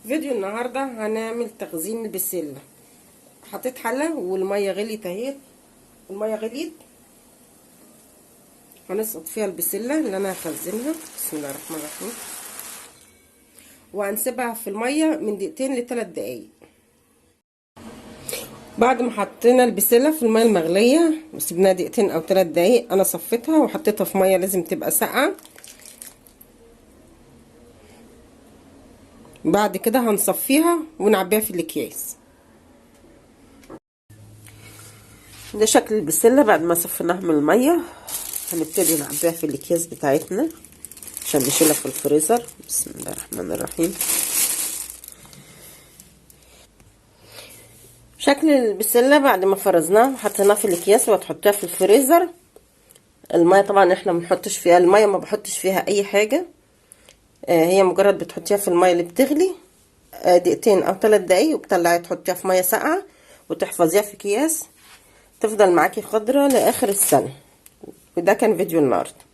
فيديو النهارده هنعمل تخزين البسله. حطيت حله والميه غليت اهي. الميه غليت، هنسقط فيها البسله اللي انا هخزنها. بسم الله الرحمن الرحيم. وهنسيبها في الميه من دقيقتين لثلاث دقايق. بعد ما حطينا البسله في الميه المغليه وسيبناها دقيقتين او 3 دقايق، انا صفيتها وحطيتها في ميه لازم تبقى ساقعه. بعد كده هنصفيها ونعبيها في الاكياس. ده شكل البسله بعد ما صفيناها من الميه. هنبتدي نعبيها في الاكياس بتاعتنا عشان نشيلها في الفريزر. بسم الله الرحمن الرحيم. شكل البسله بعد ما فرزناها وحطيناها في الاكياس وهتحطيها في الفريزر. الميه طبعا احنا ما بنحطش فيها الميه، ما بحطش فيها اي حاجه. هي مجرد بتحطيها في الميه اللي بتغلي دقيقتين او 3 دقايق، وبتطلعيها تحطيها في ميه ساقعه وتحفظيها في اكياس تفضل معاكي خضره لاخر السنه. وده كان فيديو النهارده.